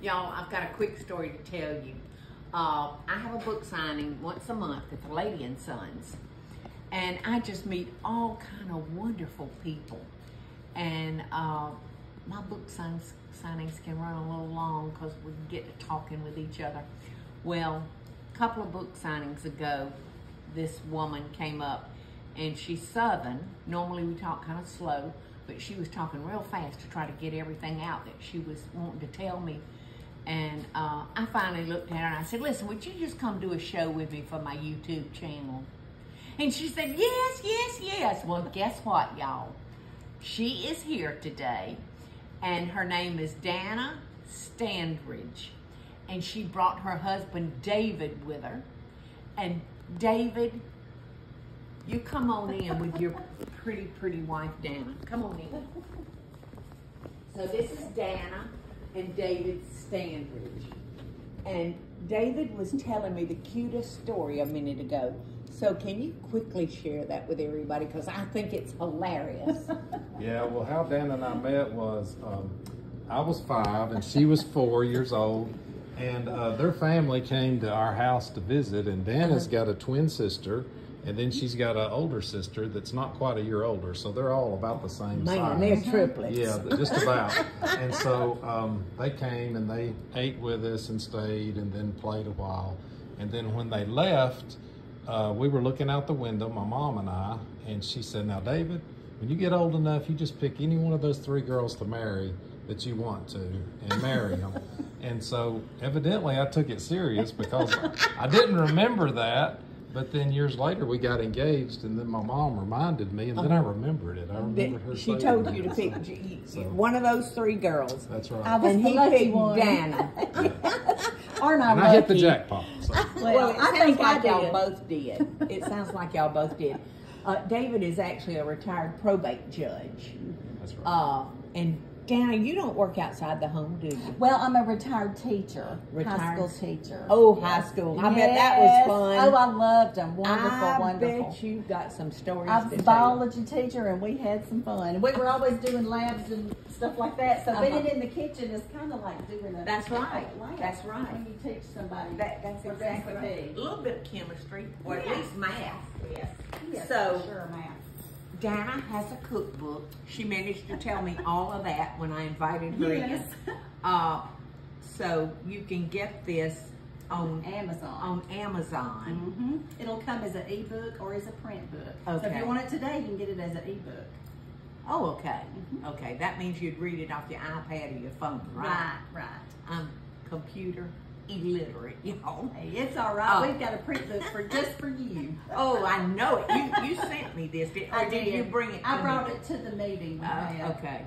Y'all, I've got a quick story to tell you. I have a book signing once a month at the Lady and Sons. And I just meet all kind of wonderful people. And my book signings can run a little long because we get to talking with each other. Well, a couple of book signings ago, this woman came up and she's Southern. Normally we talk kind of slow, but she was talking real fast to try to get everything out that she was wanting to tell me. And I finally looked at her and I said, listen, would you just come do a show with me for my YouTube channel? And she said, yes, yes, yes. Well, guess what, y'all? She is here today, and her name is Dana Standridge. And she brought her husband, David, with her. And David, you come on in with your pretty, pretty wife, Dana. Come on in. So this is Dana and David Standridge. And David was telling me the cutest story a minute ago. So can you quickly share that with everybody? Because I think it's hilarious. Yeah, well, how Dana and I met was, I was 5 and she was 4 years old. And their family came to our house to visit, and Dana's got a twin sister, and then she's got an older sister that's not quite a year older, so they're all about the same size. Man, they're triplets. Yeah, just about. And so they came and they ate with us and stayed and then played a while. And then when they left, we were looking out the window, my mom and I, and she said, now David, when you get old enough, you just pick any one of those 3 girls to marry that you want to and marry them. And so evidently I took it serious because I didn't remember that. But then years later we got engaged, and then my mom reminded me, and then I remembered it. I remembered her She saying told that. you to pick one of those 3 girls. That's right. And he picked Dana. Aren't I And lucky? I hit the jackpot. So. Well, it I sounds think like I y'all did. both did. It sounds like y'all both did. David is actually a retired probate judge. That's right. And Dana, you don't work outside the home, do you? Well, I'm a retired teacher, Retired? high school teacher. Oh, high school. I bet that was Yes. fun. Oh, I loved them. Wonderful, I wonderful. bet you got some stories I to was a tell. biology teacher, and we had some fun. We were always doing labs and stuff like that. So being in the kitchen is kind of like doing a That's right. lab. That's right. When you teach somebody That's what exactly recipe. right. A little bit of chemistry, or at Yeah. least math. Yes. Yes, So- for sure, math. Dana has a cookbook. She managed to tell me all of that when I invited her Yes. in. So you can get this on Amazon. Amazon. It'll come as an ebook or as a print book. So if Okay. you want it today, you can get it as an ebook. Oh, okay. Okay, that means you'd read it off your iPad or your phone, right? Right. I'm computer illiterate, y'all. Hey, it's all right. We've got a print book just for you. Oh, I know it. You sent me this, or did you bring it to I me? brought it to the meeting. We had. Okay.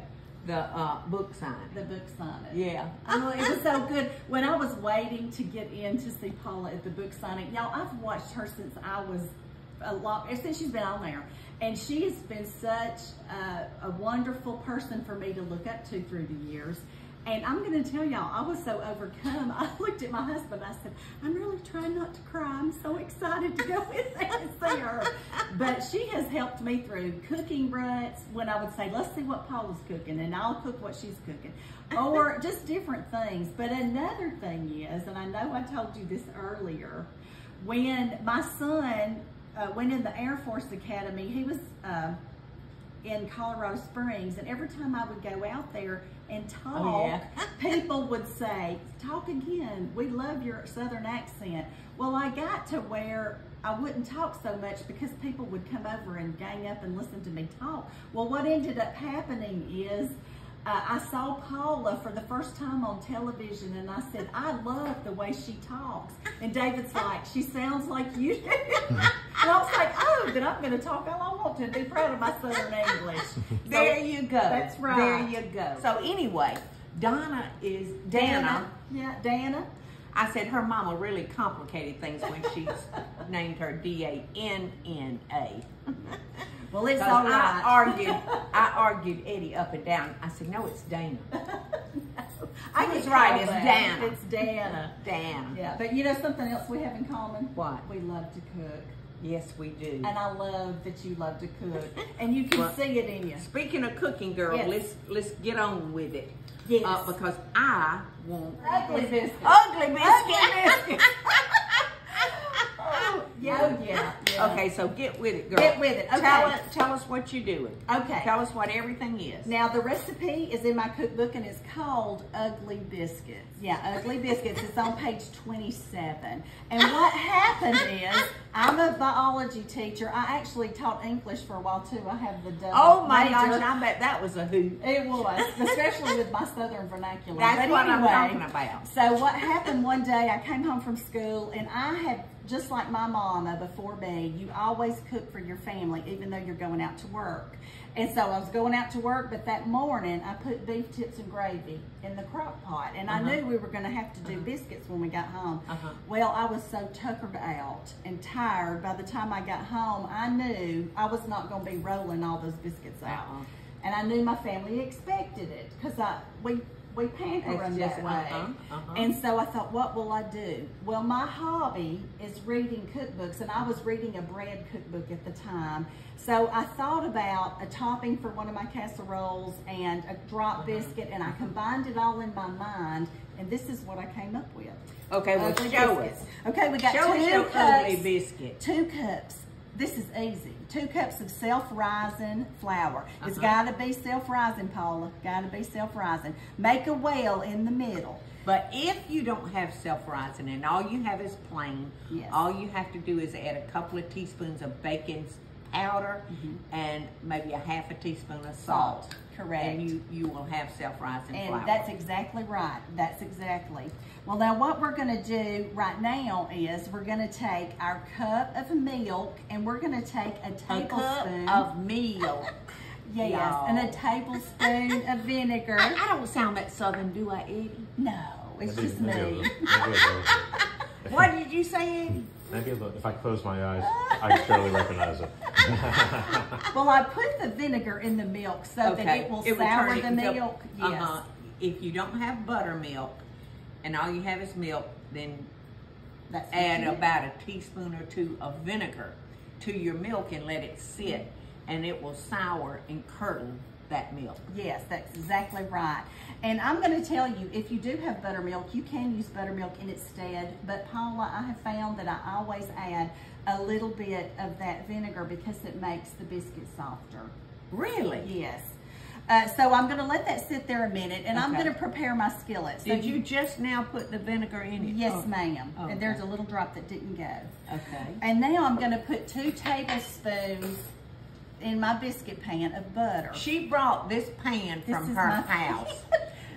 The book sign. The book signing. Yeah. Oh, it was so good. When I was waiting to get in to see Paula at the book signing, y'all, I've watched her since I was since she's been on there. And she has been such a wonderful person for me to look up to through the years. And I'm going to tell y'all, I was so overcome. I looked at my husband. I said, I'm really trying not to cry. I'm so excited to go in there and see her. But she has helped me through cooking brunch when I would say, let's see what Paula's cooking, and I'll cook what she's cooking. Or just different things. But another thing is, and I know I told you this earlier, when my son went in the Air Force Academy, he was in Colorado Springs, and every time I would go out there and talk, people would say, talk again, we love your Southern accent. Well, I got to where I wouldn't talk so much because people would come over and gang up and listen to me talk. Well, what ended up happening is I saw Paula for the first time on television, and I said, I love the way she talks. And David's like, she sounds like you do. And I was like, oh, then I'm going to talk all I want to and be proud of my Southern English. There you go. That's right. There you go. So anyway, Dana is Dana. Yeah, Dana. I said her mama really complicated things when she's named her D-A-N-N-A. Well, it's all right. I argued Eddie up and down. I said, no, it's Dana. I was right. It's Dana. It's Dana. Dana. Yeah, but you know something else we have in common? What? We love to cook. Yes, we do. And I love that you love to cook. And you can see it in you. Speaking of cooking, girl, Yes. let's get on with it. Yes. Because I want Ugly biscuits. Ugly biscuits. Yeah. Okay, so get with it, girl. Get with it. Okay. Tell us what you're doing. Okay. Tell us what everything is. Now, the recipe is in my cookbook, and it's called Ugly Biscuits. Yeah, Ugly Biscuits. It's on page 27. And what happened is, I'm a biology teacher. I actually taught English for a while, too. I have the double Oh, my major. gosh, I bet that was a hoot. It was, especially with my southern vernacular. That's But what anyway, I'm talking about. So what happened one day, I came home from school, and I had, just like my mama before me, you always cook for your family, even though you're going out to work. And so I was going out to work, but that morning I put beef tips and gravy in the crock pot. And I knew we were going to have to do biscuits when we got home. Well, I was so tuckered out and tired. By the time I got home, I knew I was not going to be rolling all those biscuits out. And I knew my family expected it because we pamper them that way. And so I thought, what will I do? Well, my hobby is reading cookbooks, and I was reading a bread cookbook at the time. So I thought about a topping for one of my casseroles and a drop biscuit, and I combined it all in my mind, and this is what I came up with. Okay, well, show us. Okay, we got Show us your 2 cups. ugly biscuit. 2 cups. This is easy. 2 cups of self-rising flour. It's got to be self-rising, Paula. Got to be self-rising. Make a well in the middle. But if you don't have self-rising and all you have is plain, all you have to do is add a couple of teaspoons of baking powder and maybe a half a teaspoon of salt. Correct. And you will have self-rising flour. And that's exactly right. That's exactly. Well, now what we're going to do right now is we're going to take our cup of milk, and we're going to take a tablespoon cup of milk. Yes, and a tablespoon of vinegar. I don't sound that southern, do I, Eddie? No, it's just me. What did you say, Eddie? Maybe if I close my eyes, I can barely recognize it. Well, I put the vinegar in the milk so that it will sour the milk. Yes. If you don't have buttermilk and all you have is milk, then That's add about a teaspoon or 2 of vinegar to your milk and let it sit, and it will sour and curdle that milk. Yes, that's exactly right. And I'm going to tell you, if you do have buttermilk, you can use buttermilk in its stead. But Paula, I have found that I always add a little bit of that vinegar because it makes the biscuit softer. Really? Yes. So I'm going to let that sit there a minute, and I'm going to prepare my skillet. So Did you just now put the vinegar in it? Yes, ma'am. Okay. And there's a little drop that didn't go. Okay. And now I'm going to put 2 tablespoons in my biscuit pan of butter. She brought this pan from her my house.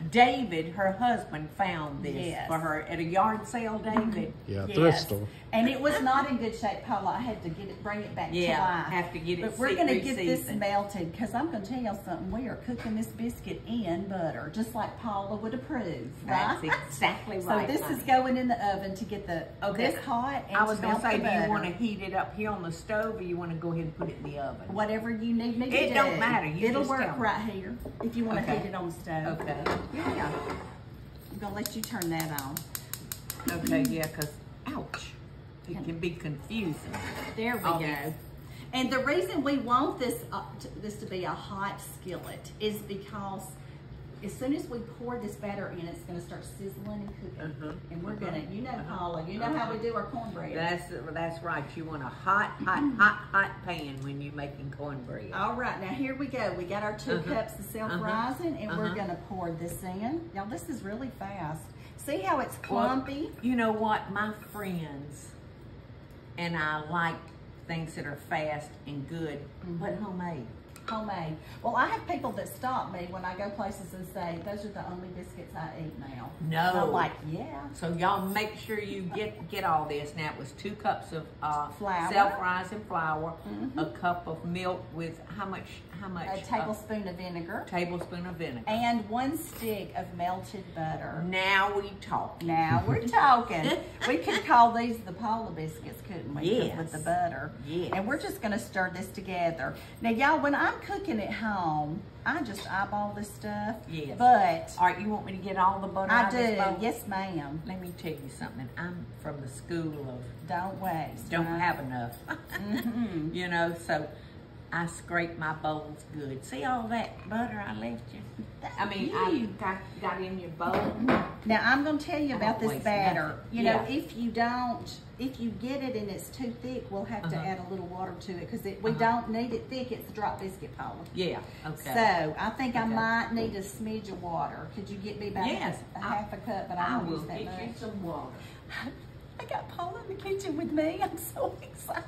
David, her husband, found this for her at a yard sale, David. Yeah, thrift store. And it was not in good shape, Paula. I had to bring it back to life. Have to get it. But we're going to get this melted, because I'm going to tell y'all something. We are cooking this biscuit in butter, just like Paula would approve, right? That's exactly right. So this is going in the oven to get the this hot. And I was going to say, melt the do you butter. want to heat it up here on the stove, or you want to go ahead and put it in the oven? Whatever you need me to do. It don't matter. It'll work right here if you want to heat it on the stove. Okay. Yeah. I'm going to let you turn that on. Okay, yeah, because, ouch, it can be confusing. There we go. And the reason we want this this to be a hot skillet is because as soon as we pour this batter in, it's going to start sizzling and cooking. And we're going to, you know, Paula, you know how we do our cornbread. That's right. You want a hot pan when you're making cornbread. All right, now here we go. We got our 2 cups of self-rising, and we're going to pour this in. Y'all, this is really fast. See how it's clumpy? Well, you know what? My friends and I like things that are fast and good, but homemade. Homemade. Well, I have people that stop me when I go places and say, those are the only biscuits I eat now. No. And I'm like, yeah. So y'all make sure you get all this. Now it was 2 cups of flour, self-rising flour, a cup of milk with how how much? A tablespoon of vinegar. Tablespoon of vinegar. And 1 stick of melted butter. Now we talk. Now we're talking. We could call these the Paula biscuits, couldn't we? 'Cause Yes. with the butter. Yes. And we're just going to stir this together. Now, y'all, when I'm cooking at home, I just eyeball this stuff. Yes. But All right, you want me to get all the butter I out of this do. bowl? Yes, ma'am. Let me tell you something. I'm from the school of Don't waste. don't right? have enough. You know, so I scrape my bowls good. See all that butter I left you? I mean, I got in your bowl. Now, I'm going to tell you I about don't this waste batter. nothing. You know, Yeah. if you get it and it's too thick, we'll have to Uh-huh. add a little water to it because we don't need it thick. It's a drop biscuit, Paula. Yeah, okay. So, I think I Okay. might need a smidge of water. Could you get me about Yes, a half a cup? But I I won't will use that get you much. some water. I got Paula in the kitchen with me. I'm so excited.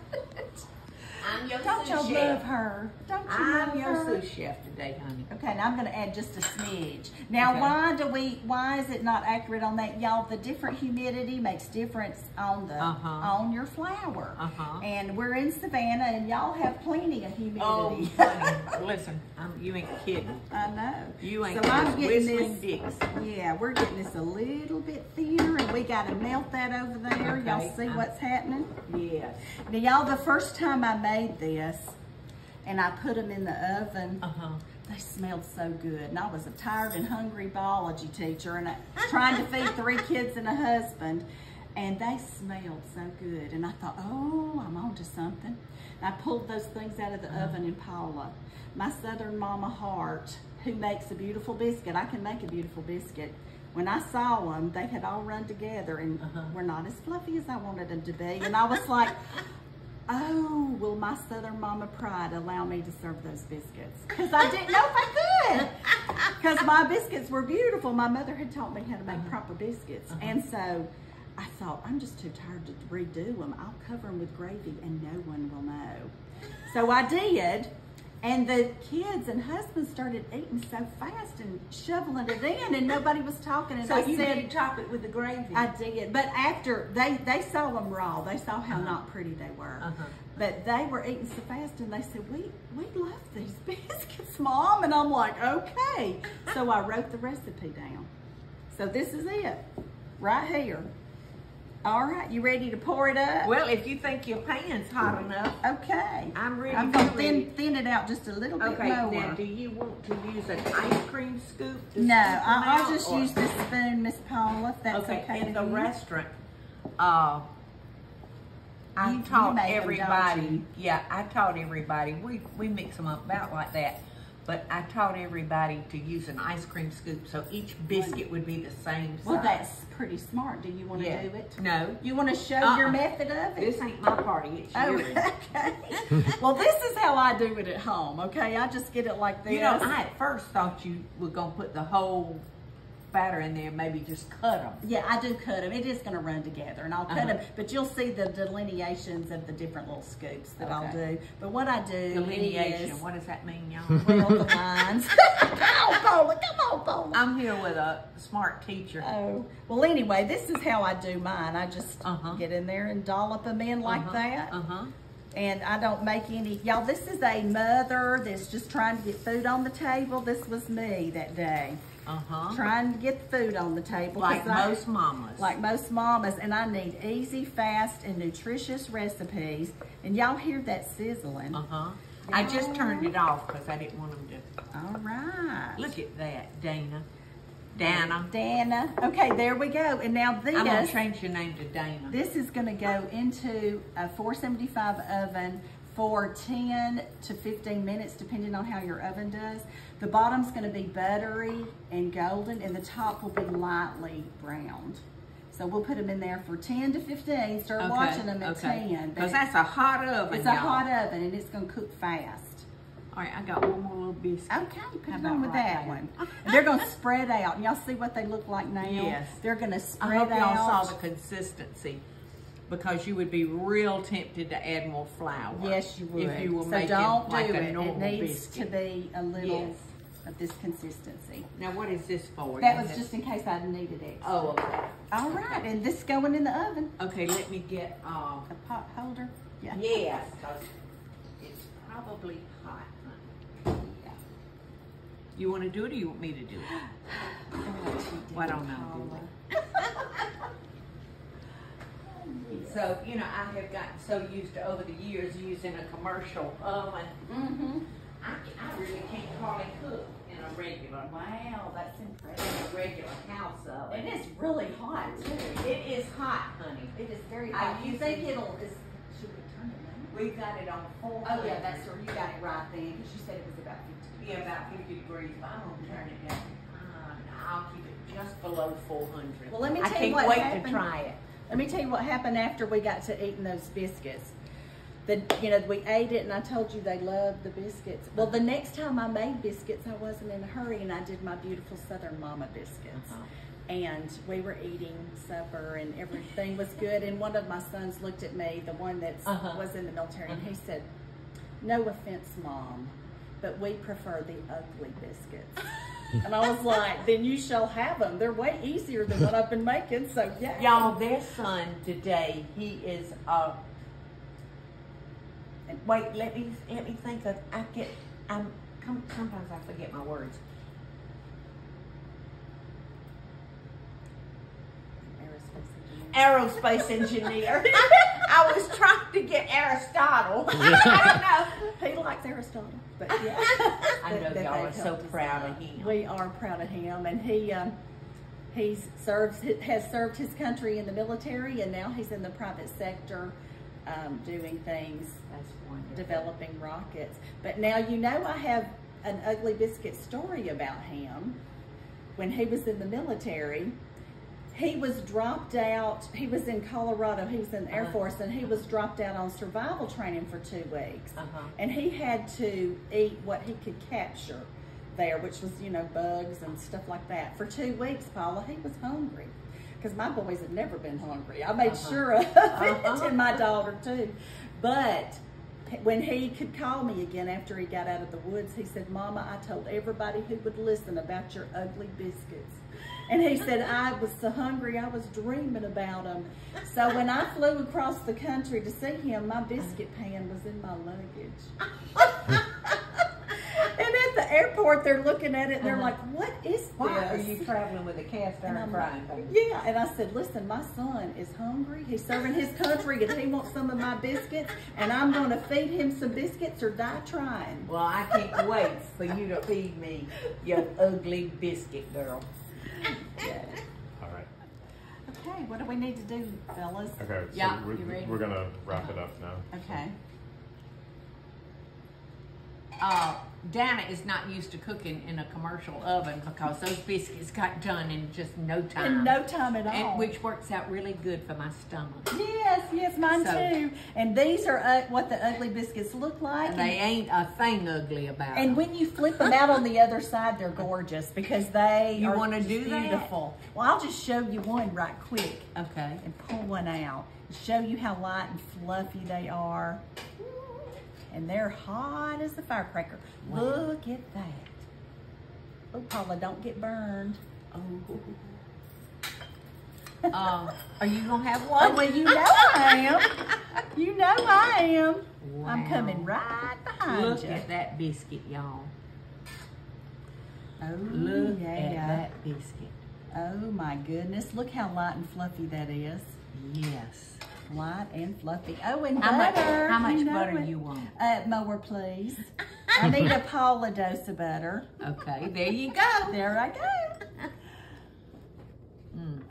I'm your Don't sous you chef. love her? Don't you I'm love your her? sous chef today, honey. Okay, now I'm going to add just a smidge. Now, Okay. why is it not accurate on that? Y'all, the different humidity makes difference on the on your flour. And we're in Savannah, and y'all have plenty of humidity. Oh, honey, listen, you ain't kidding. I know. You ain't So I'm just getting whistling this. dicks. Yeah, we're getting this a little bit thinner, and we got to melt that over there. Okay. Y'all see what's happening? Yes. Now, y'all, the first time I made this, and I put them in the oven, they smelled so good. And I was a tired and hungry biology teacher, and trying to feed 3 kids and a husband, and they smelled so good. And I thought, oh, I'm on to something. And I pulled those things out of the oven, and Paula, my Southern mama heart, who makes a beautiful biscuit, I can make a beautiful biscuit. When I saw them, they had all run together and were not as fluffy as I wanted them to be. And I was like, oh, will my Southern mama pride allow me to serve those biscuits? Because I didn't know if I could. Because my biscuits were beautiful. My mother had taught me how to make proper biscuits. And so I thought, I'm just too tired to redo them. I'll cover them with gravy and no one will know. So I did. And the kids and husbands started eating so fast and shoveling it in, and nobody was talking. And So I you said, did top it with the gravy? I did, but after they saw them raw, they saw how not pretty they were. But they were eating so fast, and they said, we love these biscuits, Mom. And I'm like, okay. So I wrote the recipe down. So this is it, right here. All right, you ready to pour it up? Well, if you think your pan's hot enough. Okay. I'm ready. I'm going to thin it out just a little bit Okay, more. now do you want to use an ice cream scoop? To No, scoop them I'll out, just or- use this spoon, Miss Paula, if that's okay. in the with you. restaurant, I You taught make 'em, don't everybody. you? Yeah, I taught everybody. We mix them up about like that. But I taught everybody to use an ice cream scoop, so each biscuit would be the same size. Well, that's pretty smart. Do you want to do it? No. You want to show your method of it? This ain't my party, it's yours. Okay. Well, this is how I do it at home, okay? I just get it like this. You know, I at first thought you were going to put the whole batter in there, maybe just cut them. Yeah, I do cut them. It is going to run together, and I'll cut them. But you'll see the delineations of the different little scoops that I'll do. But what I do Delineation, is... what does that mean, y'all? Well, the lines. Come on, Paula. Come on, Paula. I'm here with a smart teacher. Oh, well, anyway, this is how I do mine. I just get in there and dollop them in like that. And I don't make any, y'all, this is a mother that's just trying to get food on the table. This was me that day. Trying to get food on the table. Like most mamas. Like most mamas. And I need easy, fast, and nutritious recipes. And y'all hear that sizzling. I just turned it off because I didn't want them to. All right. Look at that, Dana. Dana. Okay, there we go. And now this. I'm going to change your name to Dana. This is going to go into a 475 oven for 10 to 15 minutes, depending on how your oven does. The bottom's going to be buttery and golden, and the top will be lightly browned. So we'll put them in there for 10 to 15. Start watching them at 10. Because that's a hot oven, It's a hot oven, and it's going to cook fast. All right, I got one more little biscuit. Okay, put it about on with right that there? one. And they're going to spread out. And y'all see what they look like now? Yes. They're going to I spread hope y'all saw out. the consistency, because you would be real tempted to add more flour. Yes, you would. If you were so making don't like do a it. normal It needs biscuit. to be a little Yes. of this consistency. Now, what is this for? That was just in case I needed it. Oh, okay. All right, and this is going in the oven. Okay, let me get, A pot holder. Yeah. yes, because it's probably hot, honey. You want to do it or you want me to do it? Why don't I do it? So, you know, I have gotten so used to, over the years, using a commercial oven. I really can't hardly cook in a regular. Wow, that's impressive. In a regular house oven. It is really hot too. It is hot, honey. It is very hot. You think it'll? Should we turn it down? We've got it on 400. Oh yeah, that's true. You got it right then, because you said it was about 50. Yeah, about 50 degrees. But I'm gonna turn it down. I'll keep it just below 400. Well, let me I tell you can't what wait happened. to try it. Let me tell you what happened after we got to eating those biscuits. You know, we ate it, and I told you they loved the biscuits. Well, the next time I made biscuits, I wasn't in a hurry, and I did my beautiful Southern Mama biscuits. And we were eating supper, and everything was good. And one of my sons looked at me, the one that was in the military, and he said, "No offense, Mom, but we prefer the ugly biscuits." And I was like, "Then you shall have them. They're way easier than what I've been making." So yeah. Y'all, their son today, he is wait, let me think of, sometimes I forget my words. Aerospace engineer. I was trying to get Aristotle. I don't know. He likes Aristotle, but yeah. I know y'all are so proud of him. We are proud of him, and he has served his country in the military, and now he's in the private sector, doing things. That's wonderful. Developing rockets. But now you know I have an Ugly Biscuit story about him. When he was in the military, he was dropped out. He was in Colorado. He was in the Air Force, and he was dropped out on survival training for 2 weeks. And he had to eat what he could capture there, which was, you know, bugs and stuff like that. For 2 weeks, Paula, he was hungry. Because my boys have never been hungry. I made sure of it, and my daughter too. But when he could call me again after he got out of the woods, he said, "Mama, I told everybody who would listen about your ugly biscuits." And he said, "I was so hungry, I was dreaming about them." So when I flew across the country to see him, my biscuit pan was in my luggage. And at the airport, they're looking at it, and they're like, "What is this? Why are you traveling with a cast iron frying pan?" Yeah, and I said, "Listen, my son is hungry. He's serving his country, and he wants some of my biscuits, and I'm going to feed him some biscuits or die trying." Well, I can't wait for you to feed me your ugly biscuit, girl. Yeah. All right. Okay, what do we need to do, fellas? Okay, so Yeah, you ready? we're gonna wrap it up now. Okay. Dana is not used to cooking in a commercial oven because those biscuits got done in just no time. In no time at all. And, which works out really good for my stomach. Yes, mine too. And these are what the Ugly Biscuits look like. And they ain't a thing ugly about And them. when you flip them out on the other side, they're gorgeous because they You are wanna do that? beautiful. Well, I'll just show you one right quick. Okay. And pull one out. Show you how light and fluffy they are. And they're hot as a firecracker. Wow. Look at that. Oh, Paula, don't get burned. Are you gonna have one? Oh, well, you know I am. You know I am. Wow. I'm coming right behind Look you. at that biscuit, y'all. Oh, Look yeah. at that biscuit. Oh my goodness. Look how light and fluffy that is. Yes. Light and fluffy. Oh, and How butter. much you know butter it. you want? More, please. I need a Paula dose of butter. Okay, there you go. There I go.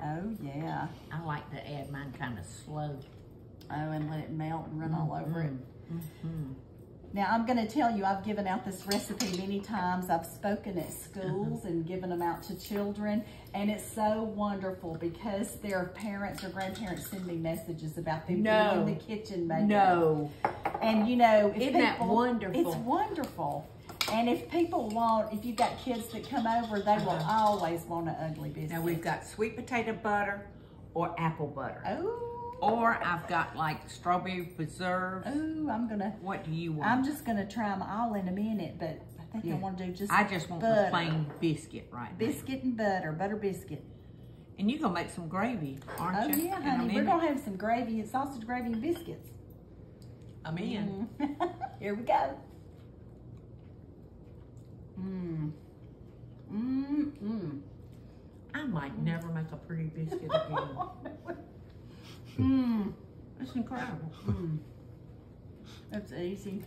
Oh, yeah. I like to add mine kind of slow. Oh, and let it melt and run all over it. Mm-hmm. Now, I'm going to tell you, I've given out this recipe many times. I've spoken at schools and given them out to children. And it's so wonderful because their parents or grandparents send me messages about them being in the kitchen making it. And, you know, Isn't that wonderful? It's wonderful. And if people want, if you've got kids that come over, they will always want an Ugly Biscuit. Now, we've got sweet potato butter or apple butter. Oh. Or I've got like strawberry preserves. Oh, I'm going to. What do you want? I'm just going to try them all in a minute, but I think I want to do just I just want butter. the plain biscuit right now. Biscuit and butter biscuit. And you're going to make some gravy, aren't you? Oh, yeah, honey. We're going to have some gravy and sausage gravy and biscuits. I'm in. Here we go. I might never make a pretty biscuit again. It's incredible. It's easy.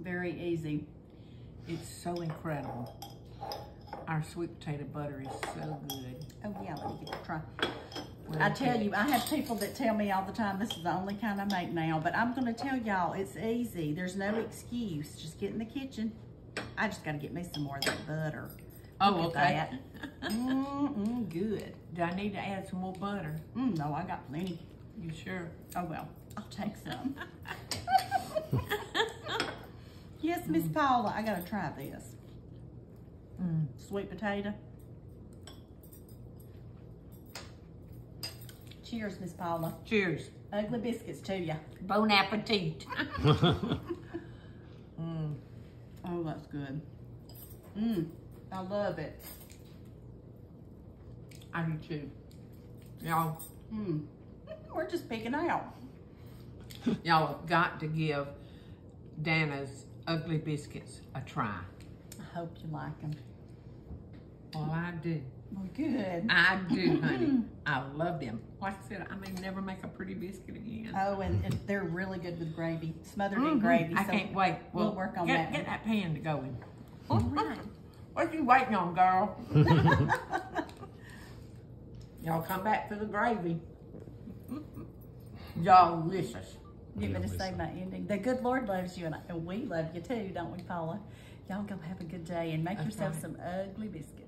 Very easy. It's so incredible. Our sweet potato butter is so good. Oh yeah, let me get a try. Well, I tell you, I have people that tell me all the time, this is the only kind I make now, but I'm gonna tell y'all, it's easy. There's no excuse. Just get in the kitchen. I just gotta get me some more of that butter. Oh, Look at okay. that. Good. Do I need to add some more butter? No, I got plenty. You sure? Oh well, I'll take some. Yes, Miss Paula, I gotta try this. Sweet potato. Cheers, Miss Paula. Cheers. Ugly biscuits to you. Bon appetit. Oh, that's good. I love it. I do too. Y'all, We're just picking out. y'all have got to give Dana's Ugly Biscuits a try. I hope you like them. Well, I do. Well, good. I do, honey. I love them. Like I said, I may never make a pretty biscuit again. Oh, and they're really good with gravy, smothered in gravy. I so can't wait. We'll work on that. Get that pan to going. All right. What you waiting on, girl? Y'all come back for the gravy. Y'all delicious. Get me to say my ending. The good Lord loves you, and we love you too, don't we, Paula? Y'all go have a good day and make yourself some ugly biscuits.